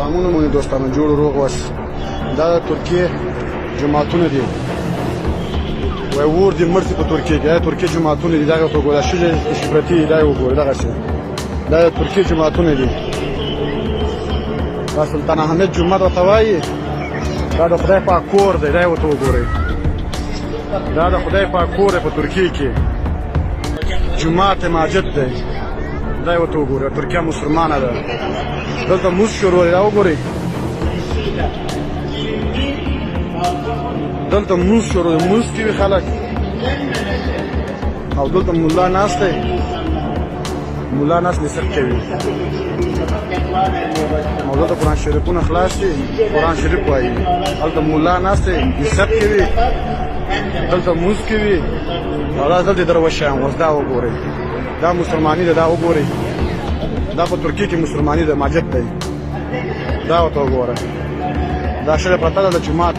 سلامونه مونږ دوستانو جوړ روغ وس دا د ترکیې جماعتونه دي وای ور دي مرسي په ترکیې کې ترکیې جماعتونه دي دغه تو ګولا شې شفرتي دا وګوره دغه څه دا د ترکیې جماعتونه دي دا سلطان احمد جمعه ته وایي دا د خدای پاک کور دی دا وته وګورئ دا د خدای پاک کور په ترکیې کې جمعه ماجد دی دا وته وګورئ ترکیه مسلمانه ده دلته موس شروع دی دا وګورئ دلته موس شروع دی موس کې خلک او دلته مولا ناس دی مولا ناس نصب کوي او دلته قرآن شریفونه خلاص دي قرآن شریف وایي هلته مولا ناس دی نصب کوي دلته موس کوي او دا دلته درویشان اوس دا وګورئ دا مسلماني ده دا وګورئ دا په ترکیې کې مسلماني ده ماجد دی دا ورته وګوره دا شله پرته ده د جومات